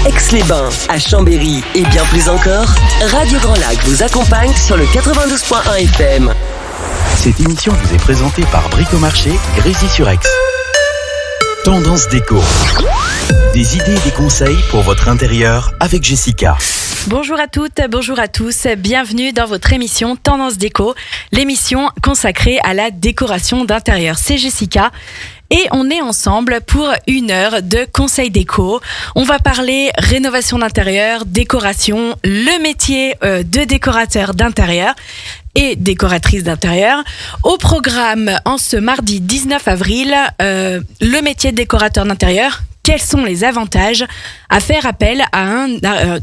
Aix-les-Bains, à Chambéry et bien plus encore, Radio Grand Lac vous accompagne sur le 92.1 FM. Cette émission vous est présentée par Bricomarché Grésy-sur-Aix. Tendance déco. Des idées et des conseils pour votre intérieur avec Jessica. Bonjour à toutes, bonjour à tous, bienvenue dans votre émission Tendance déco, l'émission consacrée à la décoration d'intérieur. C'est Jessica. Et on est ensemble pour 1 heure de conseils déco. On va parler rénovation d'intérieur, décoration, le métier de décorateur d'intérieur et décoratrice d'intérieur. Au programme, en ce mardi 19 avril, le métier de décorateur d'intérieur. Quels sont les avantages à faire appel à un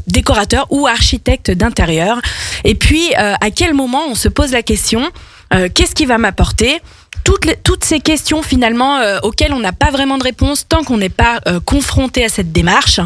décorateur ou architecte d'intérieur? Et puis, à quel moment on se pose la question, qu'est-ce qui va m'apporter? Toutes ces questions finalement auxquelles on n'a pas vraiment de réponse tant qu'on n'est pas confronté à cette démarche.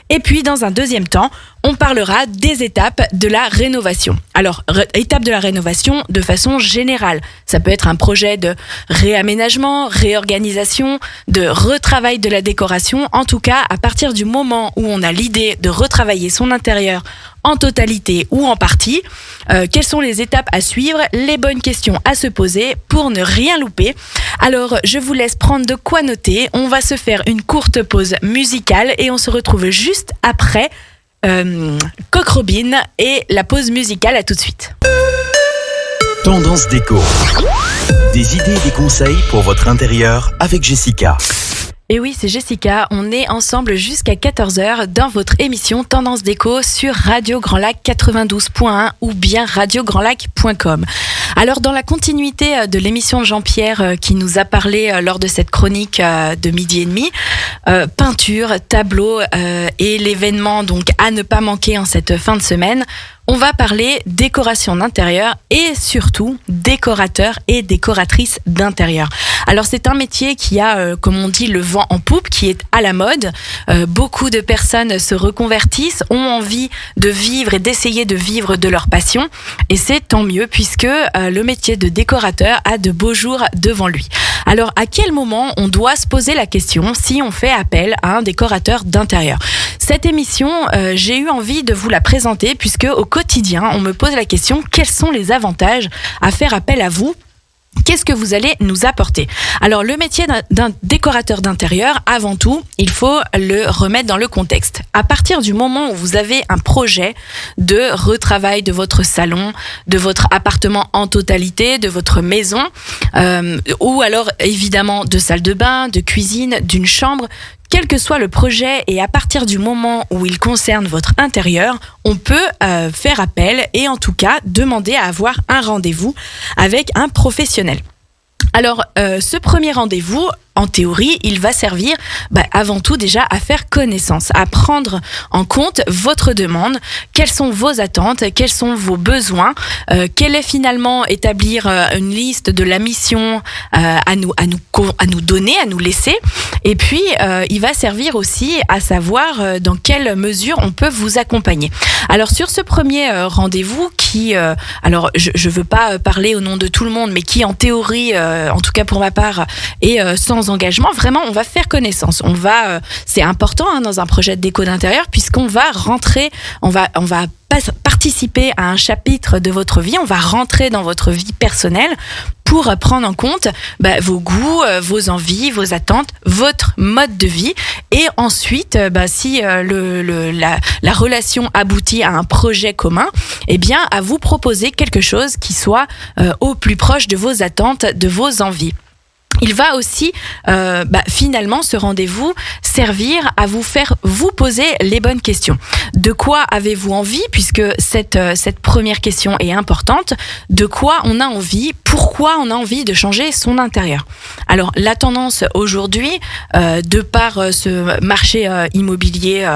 Et puis dans un deuxième temps, on parlera des étapes de la rénovation. Alors, étapes de la rénovation de façon générale. Ça peut être un projet de réaménagement, réorganisation, de retravail de la décoration. En tout cas, à partir du moment où on a l'idée de retravailler son intérieur en totalité ou en partie, quelles sont les étapes à suivre, les bonnes questions à se poser pour ne rien louper. Alors, je vous laisse prendre de quoi noter. On va se faire une courte pause musicale et on se retrouve juste après Coq Robin et la pause musicale. À tout de suite. Tendance déco. Des idées et des conseils pour votre intérieur avec Jessica. Et oui, c'est Jessica, on est ensemble jusqu'à 14h dans votre émission Tendance déco sur Radio Grand Lac 92.1 ou bien radiograndlac.com. Alors dans la continuité de l'émission de Jean-Pierre qui nous a parlé lors de cette chronique de midi et demi, peinture, tableau et l'événement donc à ne pas manquer en cette fin de semaine, on va parler décoration d'intérieur et surtout décorateur et décoratrice d'intérieur. Alors c'est un métier qui a, comme on dit, le vent en poupe, qui est à la mode. Beaucoup de personnes se reconvertissent, ont envie de vivre et d'essayer de vivre de leur passion. Et c'est tant mieux puisque le métier de décorateur a de beaux jours devant lui. Alors à quel moment on doit se poser la question si on fait appel à un décorateur d'intérieur? Cette émission, j'ai eu envie de vous la présenter puisque au quotidien, on me pose la question, quels sont les avantages à faire appel à vous? Qu'est-ce que vous allez nous apporter? Alors, le métier d'un décorateur d'intérieur, avant tout, il faut le remettre dans le contexte. À partir du moment où vous avez un projet de retravail de votre salon, de votre appartement en totalité, de votre maison, ou alors évidemment de salle de bain, de cuisine, d'une chambre, quel que soit le projet et à partir du moment où il concerne votre intérieur, on peut faire appel et en tout cas demander à avoir un rendez-vous avec un professionnel. Alors, ce premier rendez-vous, en théorie, il va servir avant tout déjà à faire connaissance, à prendre en compte votre demande, quelles sont vos attentes, quels sont vos besoins, quel est finalement établir une liste de la mission à nous donner, à nous laisser. Et puis, il va servir aussi à savoir dans quelle mesure on peut vous accompagner. Alors, sur ce premier rendez-vous qui, alors je veux pas parler au nom de tout le monde, mais qui en théorie, en tout cas pour ma part, est sans engagement, vraiment on va faire connaissance. C'est important dans un projet de déco d'intérieur puisqu'on va rentrer, on va participer à un chapitre de votre vie, on va rentrer dans votre vie personnelle pour prendre en compte vos goûts, vos envies, vos attentes, votre mode de vie. Et ensuite, si la relation aboutit à un projet commun, eh bien, à vous proposer quelque chose qui soit au plus proche de vos attentes, de vos envies. Il va aussi, finalement, ce rendez-vous servir à vous faire vous poser les bonnes questions. De quoi avez-vous envie, puisque cette première question est importante. De quoi on a envie? Pourquoi on a envie de changer son intérieur? Alors, la tendance aujourd'hui, de par ce marché immobilier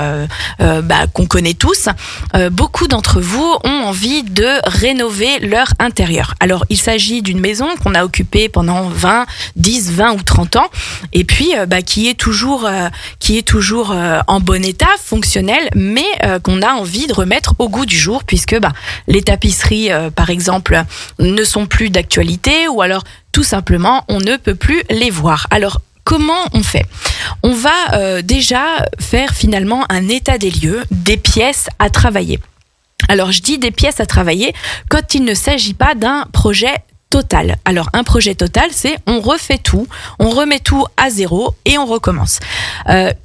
qu'on connaît tous, beaucoup d'entre vous ont envie de rénover leur intérieur. Alors, il s'agit d'une maison qu'on a occupée pendant 10, 20 ou 30 ans, et puis qui est toujours en bon état, fonctionnel, mais qu'on a envie de remettre au goût du jour, puisque les tapisseries, par exemple, ne sont plus d'actualité, ou alors tout simplement, on ne peut plus les voir. Alors, comment on fait ? On va déjà faire finalement un état des lieux des pièces à travailler. Alors je dis des pièces à travailler quand il ne s'agit pas d'un projet total. Alors un projet total, c'est on refait tout, on remet tout à zéro et on recommence.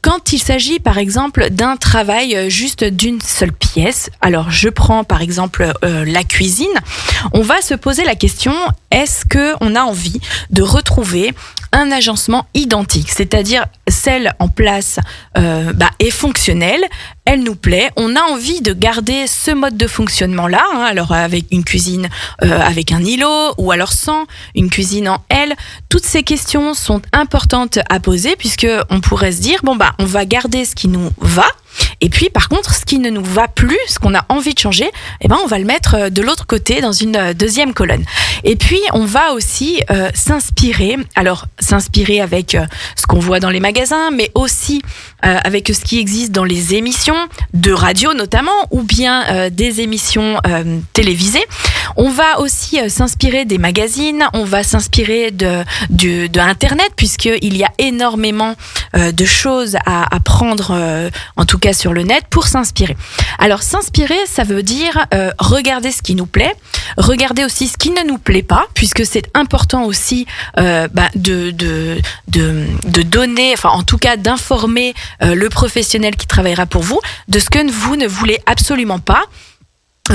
Quand il s'agit par exemple d'un travail juste d'une seule pièce, alors je prends par exemple la cuisine, on va se poser la question, est-ce qu'on a envie de retrouver un agencement identique, c'est-à-dire celle en place est fonctionnelle, elle nous plaît, on a envie de garder ce mode de fonctionnement-là, alors avec une cuisine avec un îlot ou alors sans, une cuisine en L. Toutes ces questions sont importantes à poser puisque on pourrait se dire, on va garder ce qui nous va. Et puis, par contre, ce qui ne nous va plus, ce qu'on a envie de changer, on va le mettre de l'autre côté dans une deuxième colonne. Et puis, on va aussi s'inspirer. Alors, s'inspirer avec ce qu'on voit dans les magasins, mais aussi avec ce qui existe dans les émissions de radio notamment, ou bien des émissions télévisées. On va aussi s'inspirer des magazines, on va s'inspirer de Internet, puisqu'il y a énormément de choses à prendre, en tout cas sur le net, pour s'inspirer. Alors s'inspirer, ça veut dire regarder ce qui nous plaît, regarder aussi ce qui ne nous plaît pas, puisque c'est important aussi de donner, enfin en tout cas d'informer le professionnel qui travaillera pour vous de ce que vous ne voulez absolument pas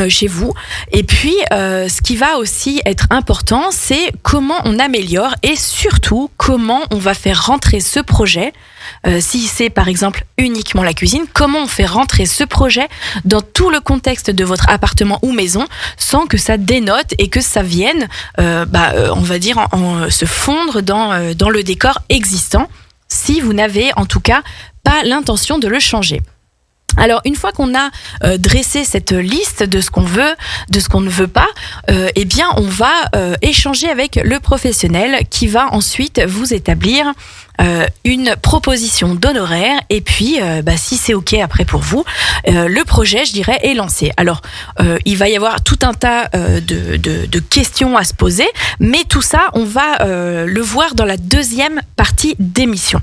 chez vous. Et puis ce qui va aussi être important, c'est comment on améliore et surtout comment on va faire rentrer ce projet, si c'est par exemple uniquement la cuisine, comment on fait rentrer ce projet dans tout le contexte de votre appartement ou maison sans que ça dénote et que ça vienne on va dire se fondre dans le décor existant, si vous n'avez en tout cas pas l'intention de le changer. Alors une fois qu'on a dressé cette liste de ce qu'on veut, de ce qu'on ne veut pas, on va échanger avec le professionnel qui va ensuite vous établir une proposition d'honoraires et puis si c'est ok après pour vous, le projet je dirais est lancé. Alors il va y avoir tout un tas de questions à se poser, mais tout ça on va le voir dans la deuxième partie d'émission.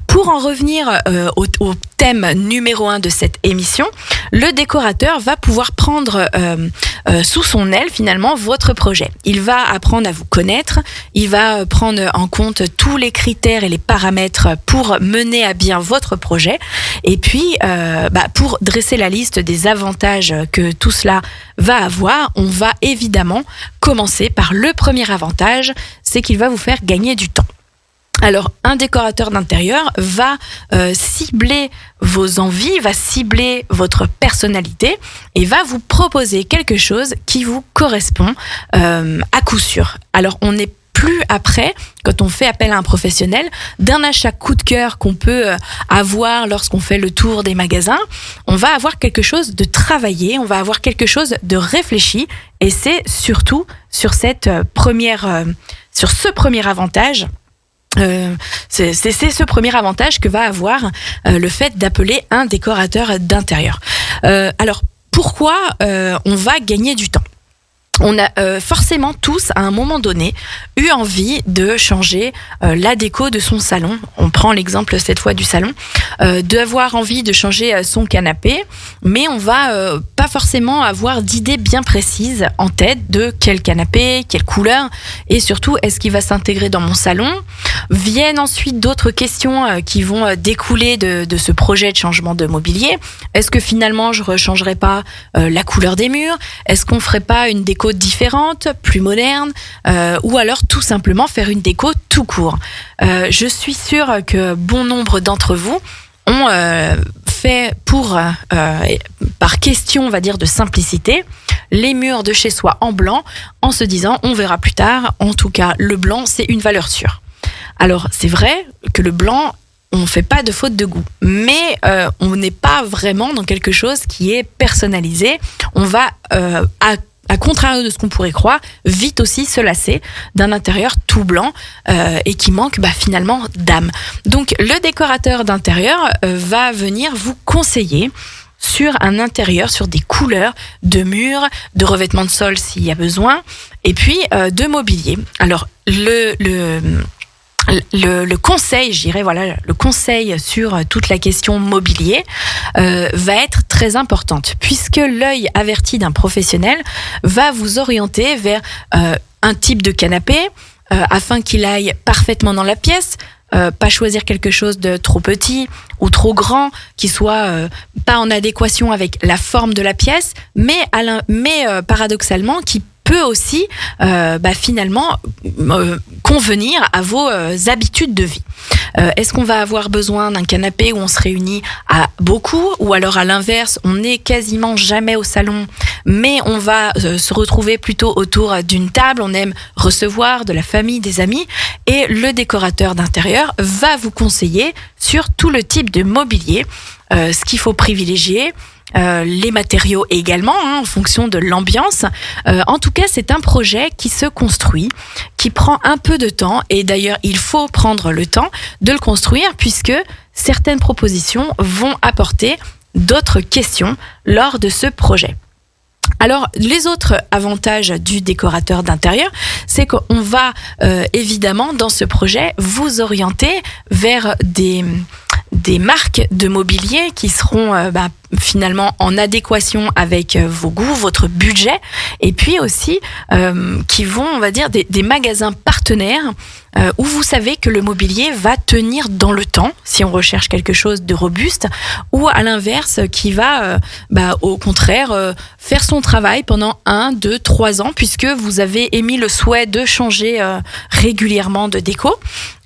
Pour en revenir au thème numéro 1 de cette émission, le décorateur va pouvoir prendre sous son aile finalement votre projet. Il va apprendre à vous connaître, il va prendre en compte tous les critères et les paramètres pour mener à bien votre projet et puis pour dresser la liste des avantages que tout cela va avoir, on va évidemment commencer par le premier avantage, c'est qu'il va vous faire gagner du temps. Alors, un décorateur d'intérieur va cibler vos envies, va cibler votre personnalité et va vous proposer quelque chose qui vous correspond à coup sûr. Alors, on n'est plus après, quand on fait appel à un professionnel, d'un achat coup de cœur qu'on peut avoir lorsqu'on fait le tour des magasins, on va avoir quelque chose de travaillé, on va avoir quelque chose de réfléchi et c'est surtout sur ce premier avantage. C'est ce premier avantage que va avoir le fait d'appeler un décorateur d'intérieur. Alors, pourquoi on va gagner du temps ? On a forcément tous, à un moment donné, eu envie de changer la déco de son salon. On prend l'exemple cette fois du salon, d'avoir envie de changer son canapé, mais on va pas forcément avoir d'idées bien précises en tête de quel canapé, quelle couleur, et surtout, est-ce qu'il va s'intégrer dans mon salon ? Viennent ensuite d'autres questions qui vont découler de ce projet de changement de mobilier. Est-ce que finalement, je ne rechangerai pas la couleur des murs ? Est-ce qu'on ne ferait pas une déco différente, plus moderne, ou alors tout simplement faire une déco tout court. Je suis sûre que bon nombre d'entre vous ont fait par question, on va dire, de simplicité, les murs de chez soi en blanc, en se disant on verra plus tard, en tout cas le blanc c'est une valeur sûre. Alors c'est vrai que le blanc, on ne fait pas de faute de goût, mais on n'est pas vraiment dans quelque chose qui est personnalisé. On va à contrario de ce qu'on pourrait croire, vite aussi se lasser d'un intérieur tout blanc et qui manque finalement d'âme. Donc le décorateur d'intérieur va venir vous conseiller sur un intérieur, sur des couleurs de murs, de revêtement de sol s'il y a besoin, et puis de mobilier. Alors le conseil, je dirais, le conseil sur toute la question mobilier va être très importante, puisque l'œil averti d'un professionnel va vous orienter vers un type de canapé afin qu'il aille parfaitement dans la pièce. Pas choisir quelque chose de trop petit ou trop grand, qui soit pas en adéquation avec la forme de la pièce, mais paradoxalement qui peut aussi finalement convenir à vos habitudes de vie. Est-ce qu'on va avoir besoin d'un canapé où on se réunit à beaucoup, ou alors à l'inverse, on n'est quasiment jamais au salon, mais on va se retrouver plutôt autour d'une table, on aime recevoir de la famille, des amis, et le décorateur d'intérieur va vous conseiller sur tout le type de mobilier, ce qu'il faut privilégier, les matériaux également, en fonction de l'ambiance. En tout cas, c'est un projet qui se construit, qui prend un peu de temps, et d'ailleurs, il faut prendre le temps de le construire, puisque certaines propositions vont apporter d'autres questions lors de ce projet. Alors, les autres avantages du décorateur d'intérieur, c'est qu'on va évidemment, dans ce projet, vous orienter vers des marques de mobilier qui seront finalement en adéquation avec vos goûts, votre budget, et puis aussi qui vont, on va dire, des magasins partenaires où vous savez que le mobilier va tenir dans le temps, si on recherche quelque chose de robuste, ou à l'inverse, qui va au contraire faire son travail pendant 1, 2, 3 ans, puisque vous avez émis le souhait de changer régulièrement de déco.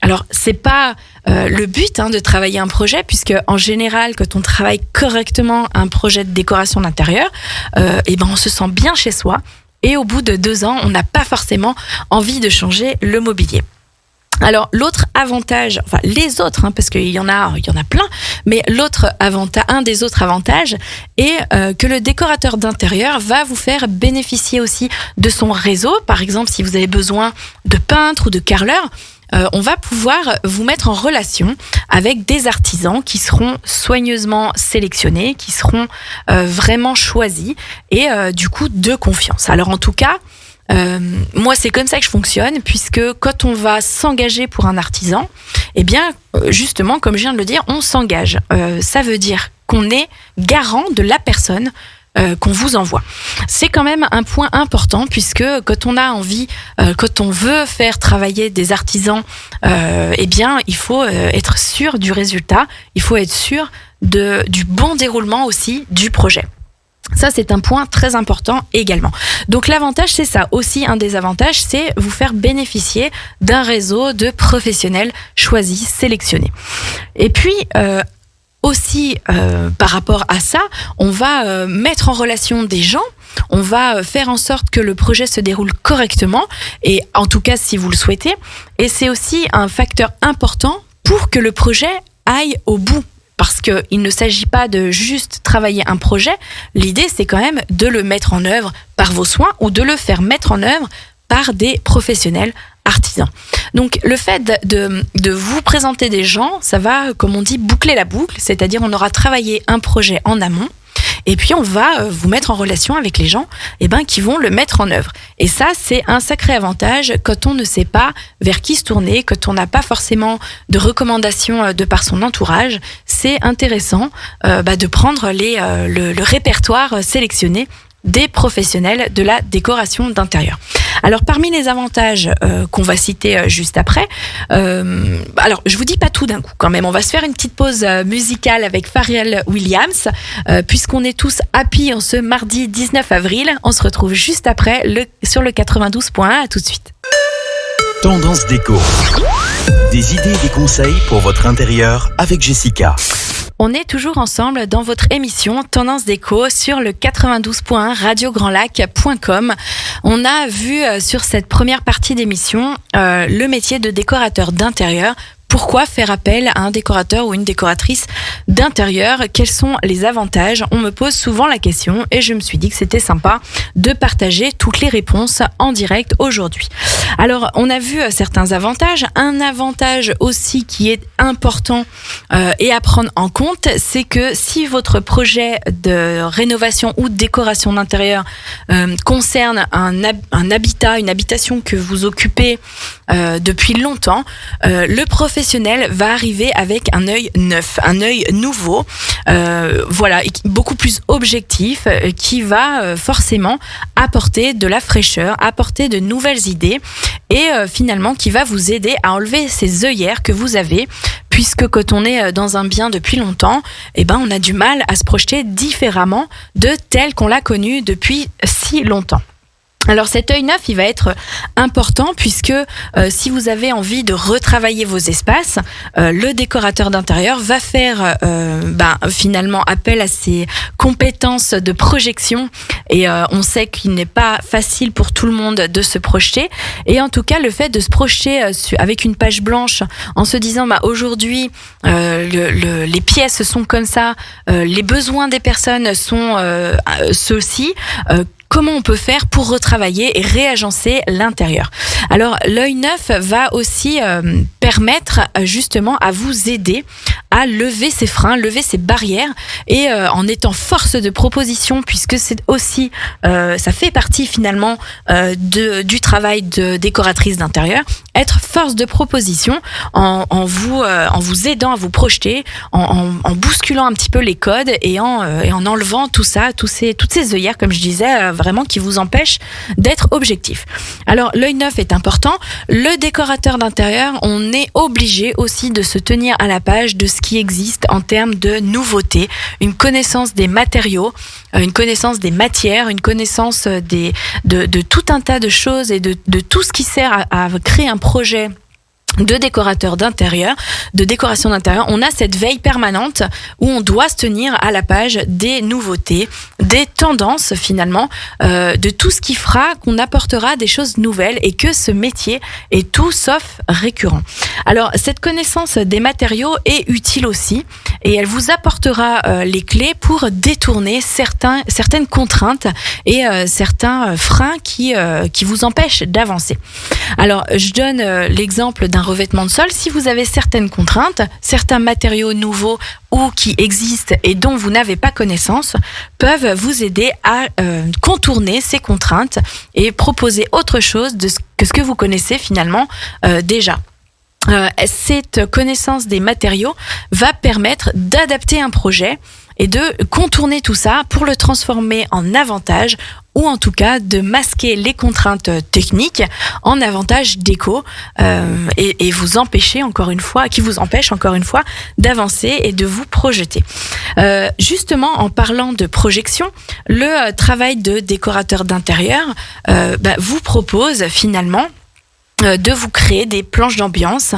Alors, c'est pas le but de travailler un projet, puisque en général, quand on travaille correctement un projet de décoration d'intérieur, on se sent bien chez soi, et au bout de 2 ans, on n'a pas forcément envie de changer le mobilier. Alors l'autre avantage, enfin les autres, parce qu'il y en a plein, mais un des autres avantages est que le décorateur d'intérieur va vous faire bénéficier aussi de son réseau. Par exemple, si vous avez besoin de peintres ou de carreleurs, on va pouvoir vous mettre en relation avec des artisans qui seront soigneusement sélectionnés, qui seront vraiment choisis et du coup de confiance. Alors en tout cas, moi, c'est comme ça que je fonctionne, puisque quand on va s'engager pour un artisan, justement, comme je viens de le dire, on s'engage. Ça veut dire qu'on est garant de la personne qu'on vous envoie. C'est quand même un point important, puisque quand on a envie, quand on veut faire travailler des artisans, il faut être sûr du résultat, il faut être sûr du bon déroulement aussi du projet. Ça, c'est un point très important également. Donc l'avantage, c'est ça. Aussi, un des avantages, c'est vous faire bénéficier d'un réseau de professionnels choisis, sélectionnés. Et puis, par rapport à ça, on va mettre en relation des gens, on va faire en sorte que le projet se déroule correctement, et en tout cas, si vous le souhaitez. Et c'est aussi un facteur important pour que le projet aille au bout. Parce qu'il ne s'agit pas de juste travailler un projet, l'idée c'est quand même de le mettre en œuvre par vos soins ou de le faire mettre en œuvre par des professionnels artisans. Donc le fait de vous présenter des gens, ça va, comme on dit, boucler la boucle, c'est-à-dire on aura travaillé un projet en amont, et puis on va vous mettre en relation avec les gens qui vont le mettre en œuvre. Et ça, c'est un sacré avantage quand on ne sait pas vers qui se tourner, quand on n'a pas forcément de recommandations de par son entourage. C'est intéressant de prendre le répertoire sélectionné des professionnels de la décoration d'intérieur. Alors parmi les avantages qu'on va citer juste après, alors je vous dis pas tout d'un coup quand même, on va se faire une petite pause musicale avec Pharrell Williams, puisqu'on est tous happy en ce mardi 19 avril, on se retrouve juste après sur le 92.1, à tout de suite. Tendance déco, des idées et des conseils pour votre intérieur avec Jessica. On est toujours ensemble dans votre émission Tendance déco sur le 92.1 radiograndlac.com. On a vu sur cette première partie d'émission le métier de décorateur d'intérieur pourquoi faire appel à un décorateur ou une décoratrice d'intérieur? Quels sont les avantages? On me pose souvent la question et je me suis dit que c'était sympa de partager toutes les réponses en direct aujourd'hui. Alors, on a vu certains avantages. Un avantage aussi qui est important et à prendre en compte, c'est que si votre projet de rénovation ou de décoration d'intérieur concerne un habitat, une habitation que vous occupez depuis longtemps, le professionnel va arriver avec un œil neuf, un œil nouveau, voilà, beaucoup plus objectif, qui va forcément apporter de la fraîcheur, apporter de nouvelles idées et finalement qui va vous aider à enlever ces œillères que vous avez, puisque quand on est dans un bien depuis longtemps, eh ben on a du mal à se projeter différemment de tel qu'on l'a connu depuis si longtemps. Alors cet œil neuf, il va être important puisque si vous avez envie de retravailler vos espaces, le décorateur d'intérieur va faire finalement appel à ses compétences de projection et on sait qu'il n'est pas facile pour tout le monde de se projeter et en tout cas le fait de se projeter avec une page blanche en se disant aujourd'hui les pièces sont comme ça, les besoins des personnes sont ceux-ci, comment on peut faire pour retravailler et réagencer l'intérieur. Alors, l'œil neuf va aussi permettre justement à vous aider à lever ces freins, lever ces barrières et en étant force de proposition, puisque c'est aussi, ça fait partie finalement du travail de décoratrice d'intérieur, être force de proposition en vous aidant à vous projeter, en bousculant un petit peu les codes et en enlevant tout ça, toutes ces œillères, comme je disais, vraiment qui vous empêchent d'être objectif. Alors l'œil neuf est important. Le décorateur d'intérieur, on est obligé aussi de se tenir à la page de ce qui existe en termes de nouveautés, une connaissance des matériaux, une connaissance des matières, une connaissance de tout un tas de choses et de tout ce qui sert à créer un projet de décorateur d'intérieur, de décoration d'intérieur. On a cette veille permanente où on doit se tenir à la page des nouveautés, des tendances finalement, de tout ce qui fera qu'on apportera des choses nouvelles et que ce métier est tout sauf récurrent. Alors cette connaissance des matériaux est utile aussi et elle vous apportera les clés pour détourner certaines contraintes et certains freins qui vous empêchent d'avancer. Alors je donne l'exemple d'un revêtement de sol. Si vous avez certaines contraintes, certains matériaux nouveaux ou qui existent et dont vous n'avez pas connaissance, peuvent vous aider à contourner ces contraintes et proposer autre chose que ce que vous connaissez finalement déjà. Cette connaissance des matériaux va permettre d'adapter un projet et de contourner tout ça pour le transformer en avantage ou en tout cas de masquer les contraintes techniques en avantage déco et vous empêcher qui vous empêche encore une fois d'avancer et de vous projeter. Justement, en parlant de projection, le travail de décorateur d'intérieur vous propose finalement de vous créer des planches d'ambiance.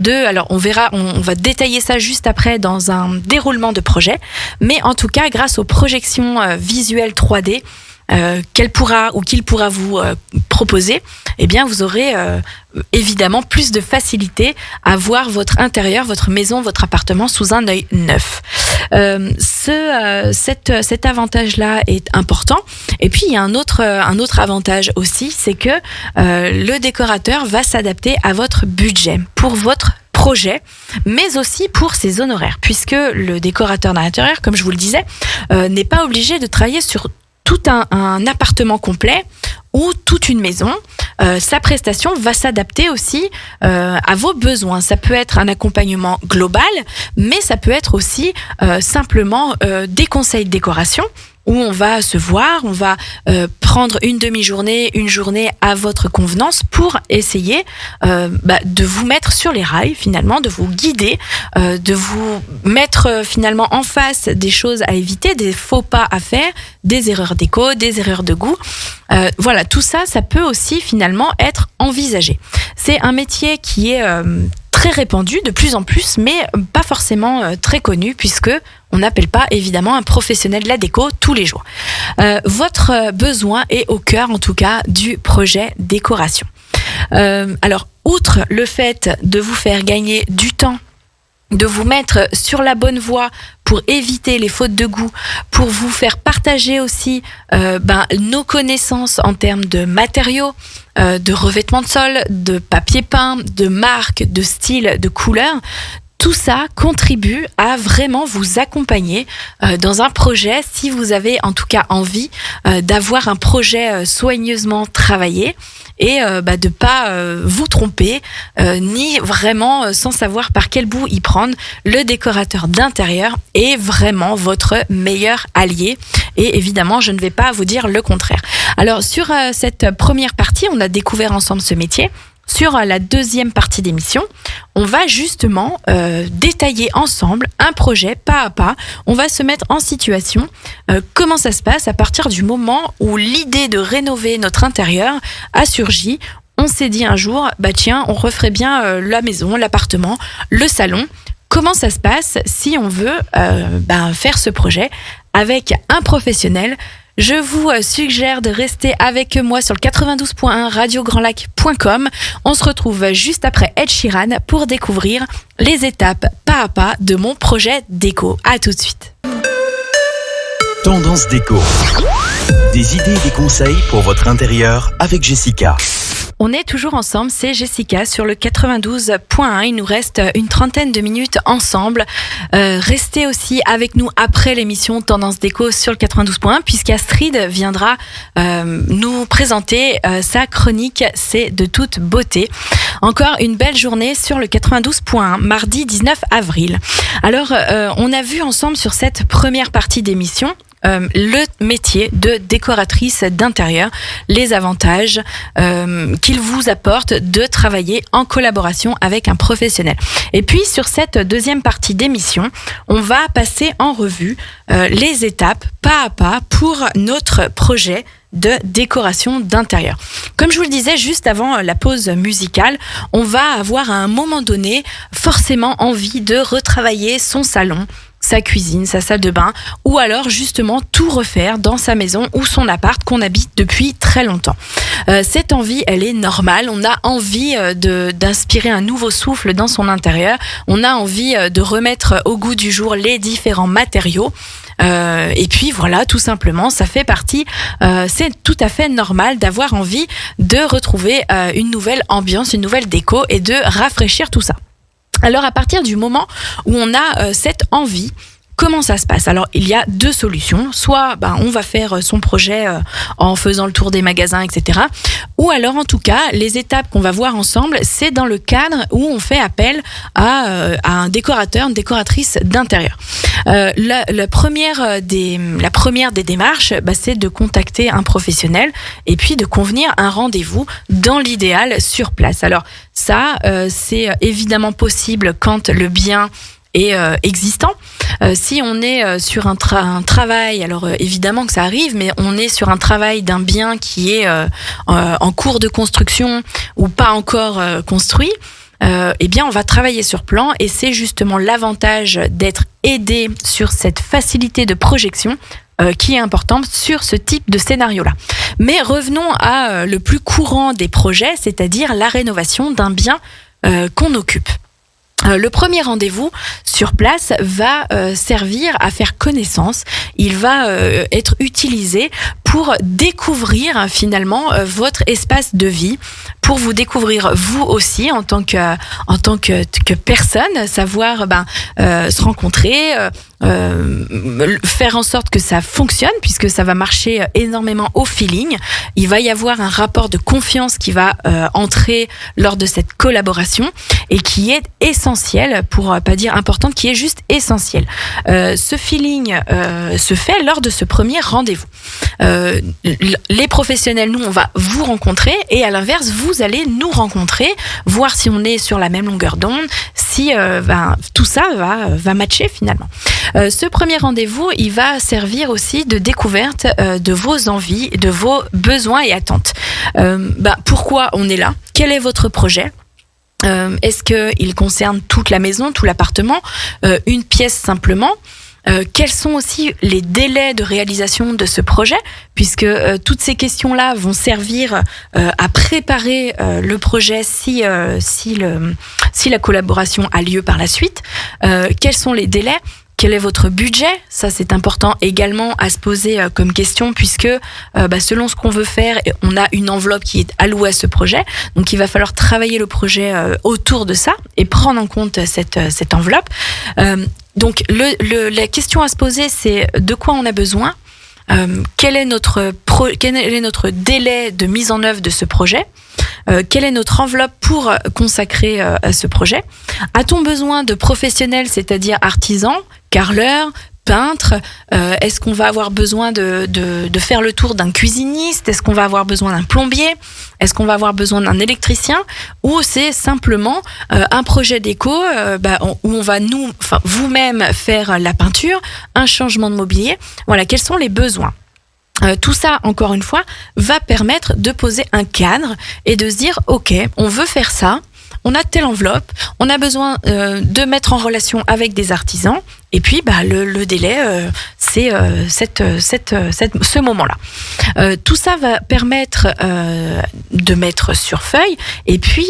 Alors on verra, on va détailler ça juste après dans un déroulement de projet, mais en tout cas grâce aux projections visuelles 3D qu'il pourra vous proposer, eh bien vous aurez évidemment plus de facilité à voir votre intérieur, votre maison, votre appartement sous un œil neuf. Cet avantage-là est important. Et puis il y a un autre avantage aussi, c'est que le décorateur va s'adapter à votre budget pour votre projet, mais aussi pour ses honoraires, puisque le décorateur d'intérieur, comme je vous le disais, n'est pas obligé de travailler sur tout un appartement complet ou toute une maison. Sa prestation va s'adapter aussi à vos besoins. Ça peut être un accompagnement global, mais ça peut être aussi simplement des conseils de décoration où on va se voir, on va prendre une demi-journée, une journée à votre convenance pour essayer de vous mettre sur les rails finalement, de vous guider, de vous mettre finalement en face des choses à éviter, des faux pas à faire, des erreurs déco, des erreurs de goût. Voilà, tout ça, ça peut aussi finalement être envisagé. C'est un métier qui est très répandu de plus en plus, mais pas forcément très connu, puisque on n'appelle pas évidemment un professionnel de la déco tous les jours. Votre besoin est au cœur en tout cas du projet décoration. Alors, outre le fait de vous faire gagner du temps, de vous mettre sur la bonne voie pour éviter les fautes de goût, pour vous faire partager aussi nos connaissances en termes de matériaux, de revêtements de sol, de papier peint, de marques, de style, de couleurs. Tout ça contribue à vraiment vous accompagner dans un projet, si vous avez en tout cas envie d'avoir un projet soigneusement travaillé et de pas vous tromper, ni vraiment sans savoir par quel bout y prendre. Le décorateur d'intérieur est vraiment votre meilleur allié et évidemment, je ne vais pas vous dire le contraire. Alors sur cette première partie, on a découvert ensemble ce métier. Sur la deuxième partie d'émission, on va justement détailler ensemble un projet pas à pas. On va se mettre en situation. Comment ça se passe à partir du moment où l'idée de rénover notre intérieur a surgi. On s'est dit un jour, tiens, on referait bien la maison, l'appartement, le salon. Comment ça se passe si on veut faire ce projet avec un professionnel? Je vous suggère de rester avec moi sur le 92.1 radiograndlac.com. On se retrouve juste après Ed Sheeran pour découvrir les étapes pas à pas de mon projet déco. À tout de suite. Tendance déco. Des idées et des conseils pour votre intérieur avec Jessica. On est toujours ensemble, c'est Jessica sur le 92.1. Il nous reste une trentaine de minutes ensemble. Restez aussi avec nous après l'émission Tendance Déco sur le 92.1 puisqu'Astrid viendra nous présenter sa chronique C'est de toute beauté. Encore une belle journée sur le 92.1, mardi 19 avril. Alors, on a vu ensemble sur cette première partie d'émission le métier de décoratrice d'intérieur, les avantages qu'il vous apporte de travailler en collaboration avec un professionnel. Et puis sur cette deuxième partie d'émission, on va passer en revue les étapes pas à pas pour notre projet de décoration d'intérieur. Comme je vous le disais juste avant la pause musicale, on va avoir à un moment donné forcément envie de retravailler son salon, sa cuisine, sa salle de bain, ou alors justement tout refaire dans sa maison ou son appart qu'on habite depuis très longtemps. Cette envie, elle est normale. On a envie d'inspirer un nouveau souffle dans son intérieur. On a envie de remettre au goût du jour les différents matériaux. Et puis voilà, tout simplement, ça fait partie, c'est tout à fait normal d'avoir envie de retrouver une nouvelle ambiance, une nouvelle déco et de rafraîchir tout ça. Alors à partir du moment où on a cette envie, comment ça se passe? Alors il y a deux solutions, soit on va faire son projet en faisant le tour des magasins, etc. Ou alors en tout cas, les étapes qu'on va voir ensemble, c'est dans le cadre où on fait appel à un décorateur, une décoratrice d'intérieur. La première des démarches, c'est de contacter un professionnel et puis de convenir un rendez-vous dans l'idéal sur place. Alors ça, c'est évidemment possible quand le bien est existant. Si on est sur un travail, alors évidemment que ça arrive, mais on est sur un travail d'un bien qui est en cours de construction ou pas encore construit, eh bien on va travailler sur plan et c'est justement l'avantage d'être aidé sur cette facilité de projection qui est importante sur ce type de scénario-là. Mais revenons à le plus courant des projets, c'est-à-dire la rénovation d'un bien qu'on occupe. Le premier rendez-vous sur place va servir à faire connaissance. Il va être utilisé pour découvrir finalement votre espace de vie, pour vous découvrir vous aussi en tant que personne, savoir se rencontrer, faire en sorte que ça fonctionne puisque ça va marcher énormément au feeling. Il va y avoir un rapport de confiance qui va entrer lors de cette collaboration et qui est essentiel, pour pas dire importante, qui est juste essentiel. Ce feeling se fait lors de ce premier rendez-vous. Les professionnels, nous, on va vous rencontrer et à l'inverse, vous allez nous rencontrer, voir si on est sur la même longueur d'onde, si tout ça va matcher finalement. Ce premier rendez-vous, il va servir aussi de découverte de vos envies, de vos besoins et attentes. Pourquoi on est là? Quel est votre projet? Est-ce qu'il concerne toute la maison, tout l'appartement, une pièce simplement? Quels sont aussi les délais de réalisation de ce projet, puisque toutes ces questions-là vont servir à préparer le projet si la collaboration a lieu par la suite. Quels sont les délais ? Quel est votre budget ? Ça, c'est important également à se poser comme question, puisque selon ce qu'on veut faire, on a une enveloppe qui est allouée à ce projet. Donc, il va falloir travailler le projet autour de ça et prendre en compte cette enveloppe. Donc, la question à se poser, c'est de quoi on a besoin ? Quel est notre délai de mise en œuvre de ce projet ? Quelle est notre enveloppe pour consacrer à ce projet ? A-t-on besoin de professionnels, c'est-à-dire artisans, carreleurs, peintres ? Est-ce qu'on va avoir besoin de faire le tour d'un cuisiniste ? Est-ce qu'on va avoir besoin d'un plombier ? Est-ce qu'on va avoir besoin d'un électricien ? Ou c'est simplement un projet déco où on va vous-même faire la peinture, un changement de mobilier ? Voilà, quels sont les besoins ? Tout ça, encore une fois, va permettre de poser un cadre et de se dire, ok, on veut faire ça, on a telle enveloppe, on a besoin de mettre en relation avec des artisans, et puis le délai, c'est ce moment-là. Tout ça va permettre de mettre sur feuille, et puis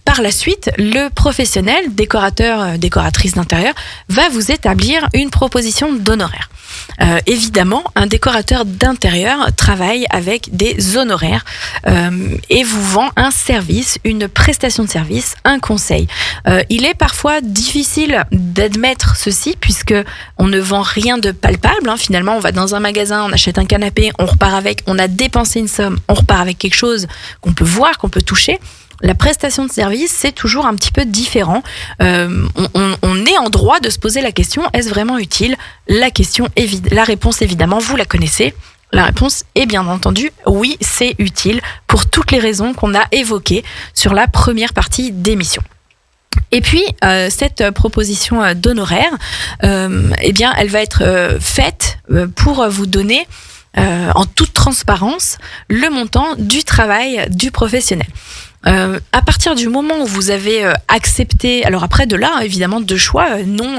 par la suite, le professionnel, décorateur, décoratrice d'intérieur, va vous établir une proposition d'honoraires. Évidemment, un décorateur d'intérieur travaille avec des honoraires et vous vend un service, une prestation de service, un conseil. Il est parfois difficile d'admettre ceci puisque on ne vend rien de palpable. Finalement, on va dans un magasin, on achète un canapé, on repart avec, on a dépensé une somme, on repart avec quelque chose qu'on peut voir, qu'on peut toucher. La prestation de service, c'est toujours un petit peu différent. On est en droit de se poser la question, est-ce vraiment utile ? La réponse, évidemment, vous la connaissez. La réponse est bien entendu, oui, c'est utile pour toutes les raisons qu'on a évoquées sur la première partie d'émission. Et puis, cette proposition d'honoraire, elle va être faite pour vous donner en toute transparence le montant du travail du professionnel. À partir du moment où vous avez accepté, alors après de là, évidemment, deux choix, non,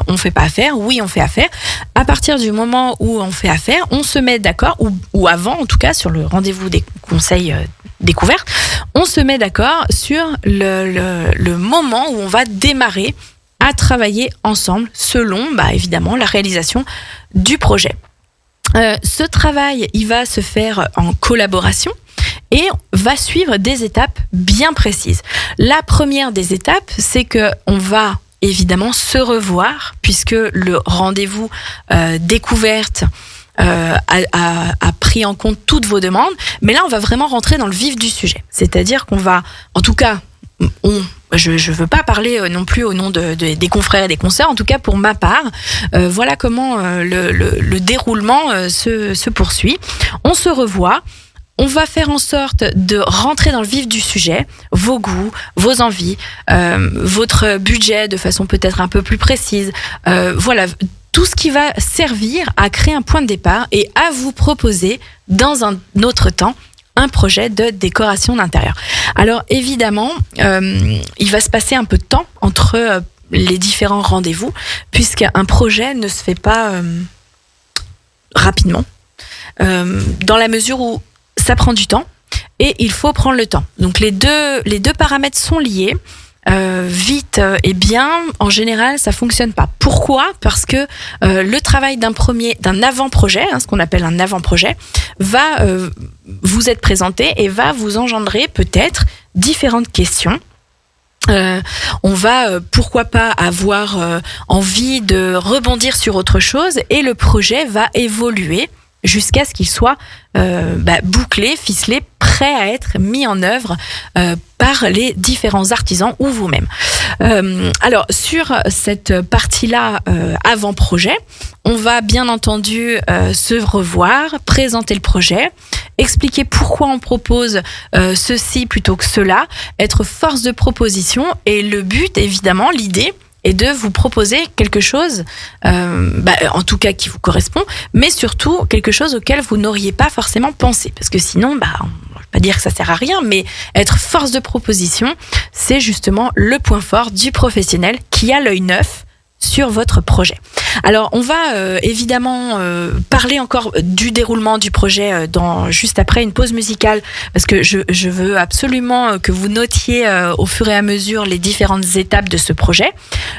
on fait pas affaire, oui, on fait affaire. À partir du moment où on fait affaire, on se met d'accord, ou avant en tout cas, sur le rendez-vous des conseils découvertes, on se met d'accord sur le moment où on va démarrer à travailler ensemble selon, évidemment, la réalisation du projet. Ce travail, il va se faire en collaboration et va suivre des étapes bien précises. La première des étapes, c'est qu'on va évidemment se revoir puisque le rendez-vous découverte a pris en compte toutes vos demandes. Mais là, on va vraiment rentrer dans le vif du sujet. C'est-à-dire qu'on va, en tout cas, je ne veux pas parler non plus au nom des confrères et des consoeurs, en tout cas pour ma part, voilà comment le déroulement se poursuit. On se revoit. On va faire en sorte de rentrer dans le vif du sujet, vos goûts, vos envies, votre budget de façon peut-être un peu plus précise. Voilà, tout ce qui va servir à créer un point de départ et à vous proposer dans un autre temps un projet de décoration d'intérieur. Alors évidemment, il va se passer un peu de temps entre les différents rendez-vous, puisqu'un projet ne se fait pas rapidement, dans la mesure où ça prend du temps et il faut prendre le temps. Donc les deux paramètres sont liés. Vite et bien, en général, ça fonctionne pas. Pourquoi ? Parce que le travail d'un avant-projet, ce qu'on appelle un avant-projet, va vous être présenté et va vous engendrer peut-être différentes questions. On va pourquoi pas avoir envie de rebondir sur autre chose et le projet va évoluer jusqu'à ce qu'il soit bouclé, ficelé, prêt à être mis en œuvre par les différents artisans ou vous-même. Alors, sur cette partie-là avant-projet, on va bien entendu se revoir, présenter le projet, expliquer pourquoi on propose ceci plutôt que cela, être force de proposition et le but, évidemment, l'idée, et de vous proposer quelque chose, en tout cas qui vous correspond, mais surtout quelque chose auquel vous n'auriez pas forcément pensé. Parce que sinon, on ne va pas dire que ça sert à rien, mais être force de proposition, c'est justement le point fort du professionnel qui a l'œil neuf sur votre projet. Alors, on va évidemment parler encore du déroulement du projet juste après une pause musicale, parce que je veux absolument que vous notiez au fur et à mesure les différentes étapes de ce projet.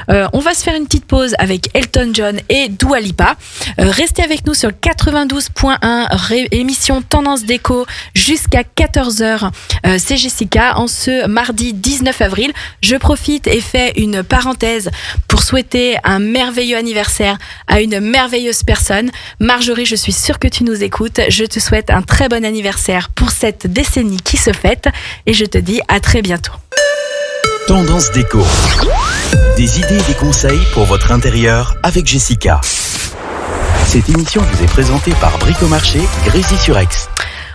On va se faire une petite pause avec Elton John et Dua Lipa. Restez avec nous sur le 92.1, émission Tendance Déco jusqu'à 14h. C'est Jessica en ce mardi 19 avril. Je profite et fais une parenthèse pour souhaiter un merveilleux anniversaire à une merveilleuse personne. Marjorie, je suis sûre que tu nous écoutes. Je te souhaite un très bon anniversaire pour cette décennie qui se fête et je te dis à très bientôt. Tendance Déco. Des idées et des conseils pour votre intérieur avec Jessica. Cette émission vous est présentée par Bricomarché, Grésy-sur-Aix.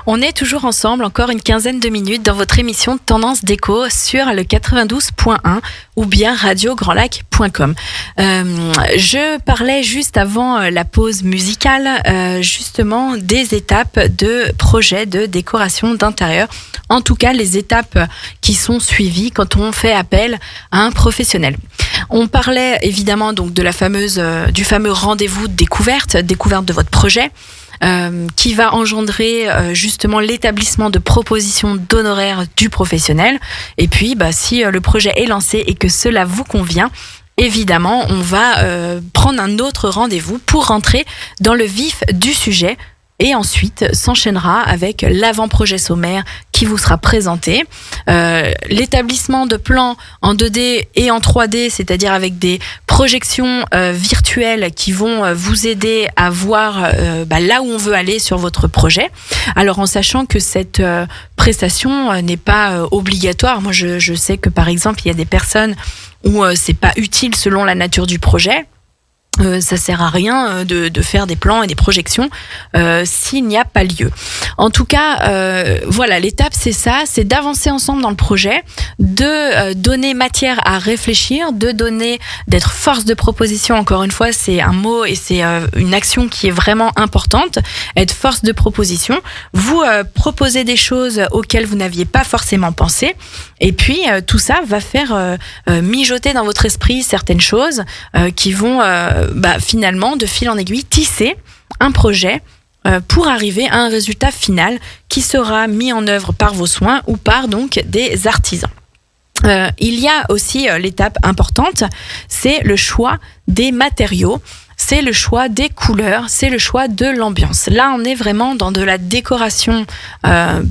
On est toujours ensemble, encore une quinzaine de minutes dans votre émission Tendance Déco sur le 92.1 ou bien radiograndlac.com. Je parlais juste avant la pause musicale justement des étapes de projet de décoration d'intérieur. En tout cas, les étapes qui sont suivies quand on fait appel à un professionnel. On parlait évidemment donc de du fameux rendez-vous de découverte de votre projet. Qui va engendrer justement l'établissement de propositions d'honoraires du professionnel. Et puis, si le projet est lancé et que cela vous convient, évidemment, on va prendre un autre rendez-vous pour rentrer dans le vif du sujet. Et ensuite, s'enchaînera avec l'avant-projet sommaire qui vous sera présenté. L'établissement de plans en 2D et en 3D, c'est-à-dire avec des projections virtuelles qui vont vous aider à voir là où on veut aller sur votre projet. Alors, en sachant que cette prestation n'est pas obligatoire. Moi, je sais que, par exemple, il y a des personnes où c'est pas utile selon la nature du projet. Ça sert à rien de faire des plans et des projections s'il n'y a pas lieu. En tout cas, voilà, l'étape c'est ça, c'est d'avancer ensemble dans le projet, de donner matière à réfléchir, d'être force de proposition. Encore une fois, c'est un mot et c'est une action qui est vraiment importante. Être force de proposition, vous proposez des choses auxquelles vous n'aviez pas forcément pensé, et puis tout ça va faire mijoter dans votre esprit certaines choses qui vont finalement, de fil en aiguille, tisser un projet pour arriver à un résultat final qui sera mis en œuvre par vos soins ou par donc des artisans. Il y a aussi l'étape importante, c'est le choix des matériaux, c'est le choix des couleurs, c'est le choix de l'ambiance. Là, on est vraiment dans de la décoration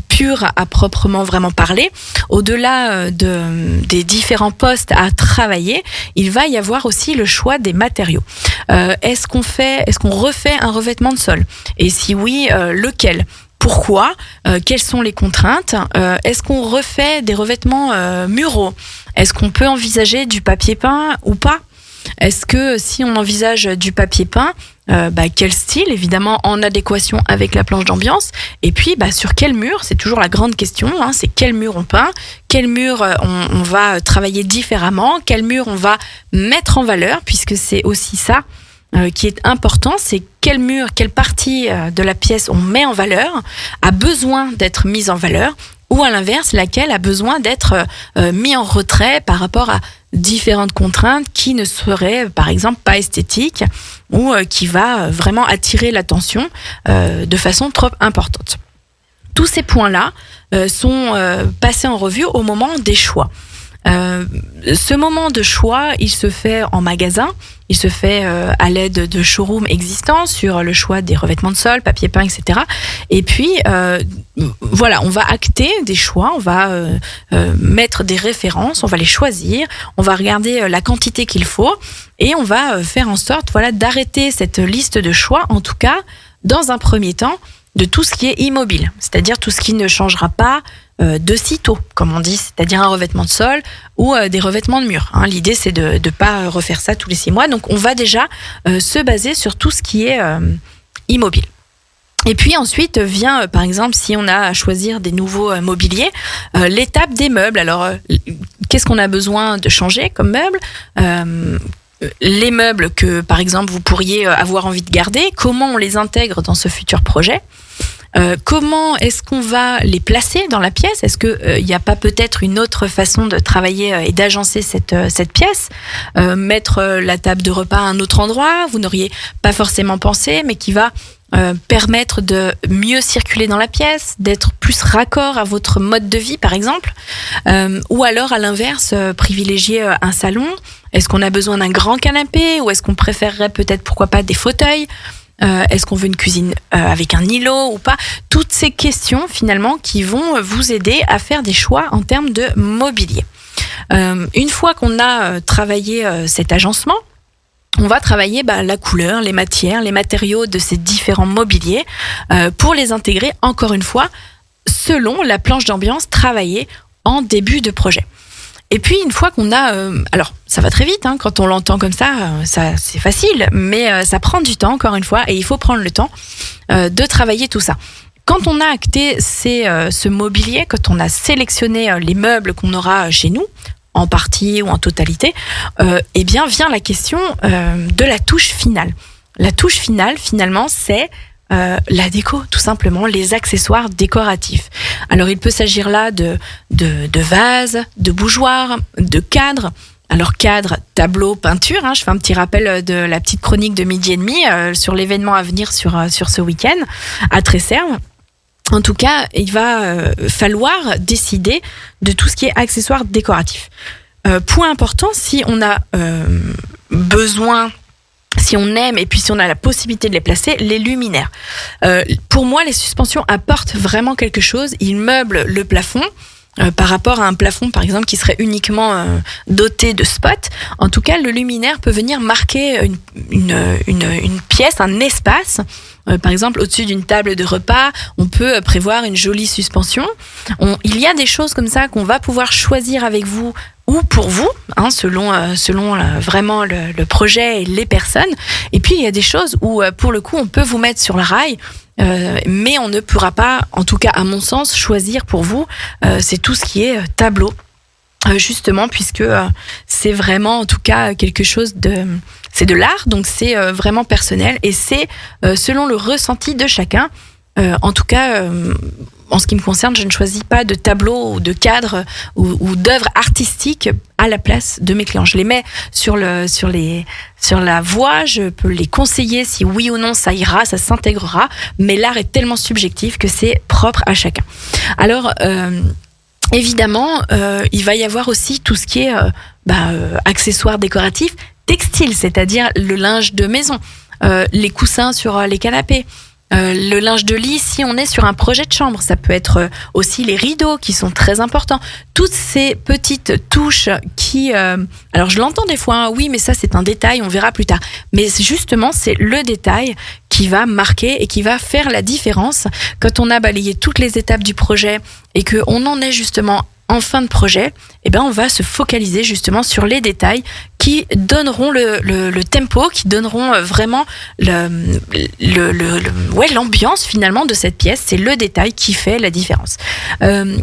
pure à proprement vraiment parler. Au-delà des différents postes à travailler, il va y avoir aussi le choix des matériaux. Est-ce qu'on refait un revêtement de sol? Et si oui, lequel? Pourquoi? Quelles sont les contraintes? Est-ce qu'on refait des revêtements muraux? Est-ce qu'on peut envisager du papier peint ou pas? Est-ce que si on envisage du papier peint, quel style, évidemment en adéquation avec la planche d'ambiance, et puis sur quel mur? C'est toujours la grande question, c'est quel mur on peint, quel mur on va travailler différemment, quel mur on va mettre en valeur, puisque c'est aussi ça qui est important, c'est quel mur, quelle partie de la pièce on met en valeur, a besoin d'être mise en valeur, ou à l'inverse, laquelle a besoin d'être mis en retrait par rapport à différentes contraintes qui ne seraient, par exemple, pas esthétiques ou qui va vraiment attirer l'attention de façon trop importante. Tous ces points-là sont passés en revue au moment des choix. Ce moment de choix, il se fait en magasin, il se fait à l'aide de showrooms existants sur le choix des revêtements de sol, papier peint, etc. Et puis, voilà, on va acter des choix, on va mettre des références, on va les choisir, on va regarder la quantité qu'il faut et on va faire en sorte, voilà, d'arrêter cette liste de choix, en tout cas, dans un premier temps, de tout ce qui est immobile, c'est-à-dire tout ce qui ne changera pas de sitôt, comme on dit, c'est-à-dire un revêtement de sol ou des revêtements de mur. L'idée, c'est de ne pas refaire ça tous les 6 mois. Donc, on va déjà se baser sur tout ce qui est immobile. Et puis ensuite vient, par exemple, si on a à choisir des nouveaux mobiliers, l'étape des meubles. Alors, qu'est-ce qu'on a besoin de changer comme meubles ? Les meubles que, par exemple, vous pourriez avoir envie de garder, comment on les intègre dans ce futur projet ? Comment est-ce qu'on va les placer dans la pièce? Est-ce qu'il n'y a pas peut-être une autre façon de travailler et d'agencer cette pièce? Mettre la table de repas à un autre endroit, vous n'auriez pas forcément pensé, mais qui va permettre de mieux circuler dans la pièce, d'être plus raccord à votre mode de vie, par exemple. Ou alors, à l'inverse, privilégier un salon. Est-ce qu'on a besoin d'un grand canapé ou est-ce qu'on préférerait peut-être, pourquoi pas, des fauteuils? Est-ce qu'on veut une cuisine avec un îlot ou pas? Toutes ces questions, finalement, qui vont vous aider à faire des choix en termes de mobilier. Une fois qu'on a travaillé cet agencement, on va travailler la couleur, les matières, les matériaux de ces différents mobiliers pour les intégrer, encore une fois, selon la planche d'ambiance travaillée en début de projet. Et puis, une fois qu'on a... alors, ça va très vite, quand on l'entend comme ça, c'est facile, mais ça prend du temps, encore une fois, et il faut prendre le temps de travailler tout ça. Quand on a acté ce mobilier, quand on a sélectionné les meubles qu'on aura chez nous, en partie ou en totalité, eh bien, vient la question de la touche finale. La touche finale, finalement, c'est... la déco, tout simplement, les accessoires décoratifs. Alors, il peut s'agir là de vases, de bougeoirs, de cadres. Alors, cadre, tableau, peinture. Je fais un petit rappel de la petite chronique de midi et demi sur l'événement à venir sur ce week-end à Tresserve. En tout cas, il va falloir décider de tout ce qui est accessoires décoratifs. Point important, si on a besoin... Si on aime et puis si on a la possibilité de les placer, les luminaires. Pour moi, les suspensions apportent vraiment quelque chose. Ils meublent le plafond par rapport à un plafond, par exemple, qui serait uniquement doté de spots. En tout cas, le luminaire peut venir marquer une pièce, un espace. Par exemple, au-dessus d'une table de repas, on peut prévoir une jolie suspension. Il y a des choses comme ça qu'on va pouvoir choisir avec vous ou pour vous, selon vraiment le projet et les personnes. Et puis, il y a des choses où, pour le coup, on peut vous mettre sur le rail, mais on ne pourra pas, en tout cas à mon sens, choisir pour vous. C'est tout ce qui est tableau, justement, puisque c'est vraiment, en tout cas, quelque chose de... C'est de l'art, donc c'est vraiment personnel et c'est selon le ressenti de chacun. En tout cas... En ce qui me concerne, je ne choisis pas de tableau ou de cadre ou d'œuvres artistiques à la place de mes clients. Je les mets sur la voie, je peux les conseiller si oui ou non ça ira, ça s'intégrera, mais l'art est tellement subjectif que c'est propre à chacun. Alors, évidemment, il va y avoir aussi tout ce qui est accessoires décoratifs, textiles, c'est-à-dire le linge de maison, les coussins sur les canapés, le linge de lit si on est sur un projet de chambre. Ça peut être aussi les rideaux qui sont très importants. Toutes ces petites touches qui... alors je l'entends des fois, oui mais ça c'est un détail, on verra plus tard. Mais justement c'est le détail qui va marquer et qui va faire la différence quand on a balayé toutes les étapes du projet et qu'on en est justement en fin de projet, on va se focaliser justement sur les détails qui donneront le tempo, qui donneront vraiment l'ambiance finalement de cette pièce. C'est le détail qui fait la différence.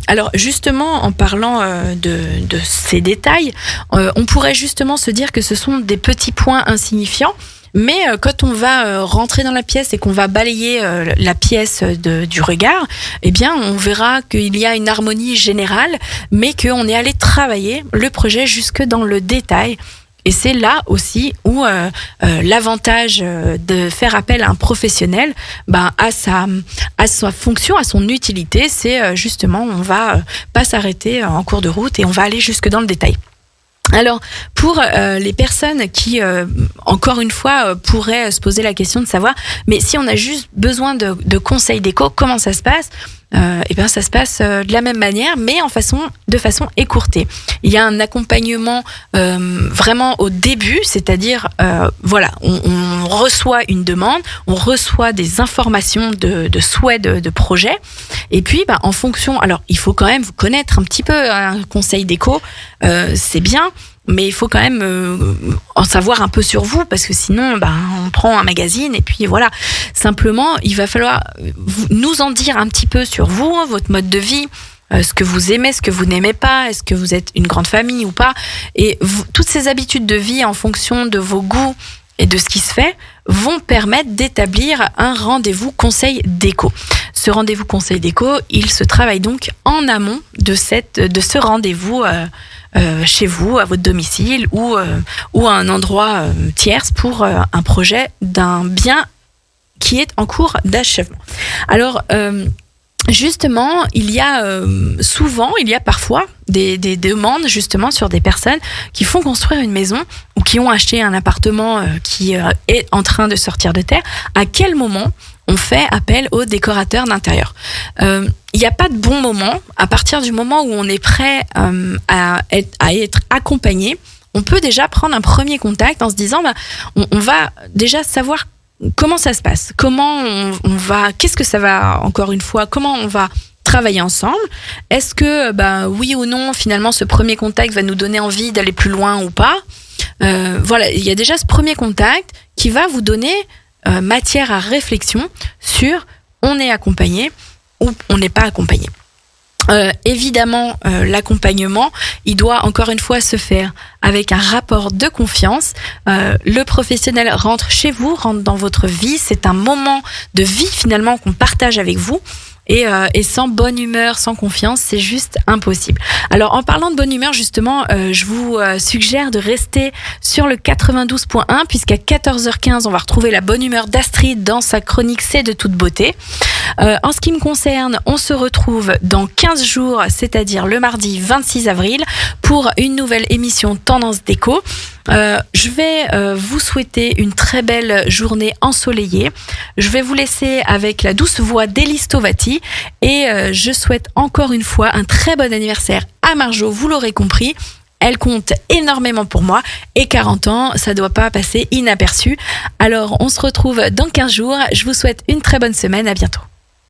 Alors justement, en parlant de ces détails, on pourrait justement se dire que ce sont des petits points insignifiants. Mais quand on va rentrer dans la pièce et qu'on va balayer la pièce du regard, on verra qu'il y a une harmonie générale, mais qu'on est allé travailler le projet jusque dans le détail. Et c'est là aussi où l'avantage de faire appel à un professionnel à sa fonction, à son utilité, c'est justement on va pas s'arrêter en cours de route et on va aller jusque dans le détail. Alors, pour les personnes qui, encore une fois, pourraient se poser la question de savoir, mais si on a juste besoin de conseils déco, comment ça se passe ? Ça se passe de la même manière, mais de façon écourtée. Il y a un accompagnement vraiment au début, c'est-à-dire, on reçoit une demande, on reçoit des informations de souhaits de projet, et puis en fonction, alors il faut quand même vous connaître un petit peu, un conseil déco, c'est bien, mais il faut quand même en savoir un peu sur vous, parce que sinon, on prend un magazine et puis voilà. Simplement, il va falloir nous en dire un petit peu sur vous, votre mode de vie, ce que vous aimez, ce que vous n'aimez pas, est-ce que vous êtes une grande famille ou pas, et toutes ces habitudes de vie en fonction de vos goûts et de ce qui se fait vont permettre d'établir un rendez-vous conseil déco. Ce rendez-vous conseil déco, il se travaille donc en amont de ce rendez-vous chez vous, à votre domicile ou à un endroit tierce pour un projet d'un bien qui est en cours d'achèvement. Alors, justement, il y a parfois des demandes justement sur des personnes qui font construire une maison ou qui ont acheté un appartement qui est en train de sortir de terre. À quel moment on fait appel aux décorateurs d'intérieur? Il n'y a pas de bon moment. À partir du moment où on est prêt à être accompagné, on peut déjà prendre un premier contact en se disant on va déjà savoir comment ça se passe, comment on va, qu'est-ce que ça va, encore une fois, comment on va travailler ensemble. Est-ce que, oui ou non, finalement, ce premier contact va nous donner envie d'aller plus loin ou pas? Voilà, il y a déjà ce premier contact qui va vous donner matière à réflexion sur on est accompagné ou on n'est pas accompagné. Évidemment, l'accompagnement, il doit encore une fois se faire avec un rapport de confiance. Le professionnel rentre chez vous, rentre dans votre vie. C'est un moment de vie finalement qu'on partage avec vous. Et sans bonne humeur, sans confiance, c'est juste impossible. Alors, en parlant de bonne humeur, justement, je vous suggère de rester sur le 92.1 puisqu'à 14h15, on va retrouver la bonne humeur d'Astrid dans sa chronique C'est de toute beauté. En ce qui me concerne, on se retrouve dans 15 jours, c'est-à-dire le mardi 26 avril, pour une nouvelle émission Tendance Déco. Je vais vous souhaiter une très belle journée ensoleillée. Je vais vous laisser avec la douce voix d'Elie Stovati et je souhaite encore une fois un très bon anniversaire à Marjo, vous l'aurez compris. Elle compte énormément pour moi et 40 ans, ça doit pas passer inaperçu. Alors on se retrouve dans 15 jours. Je vous souhaite une très bonne semaine, à bientôt.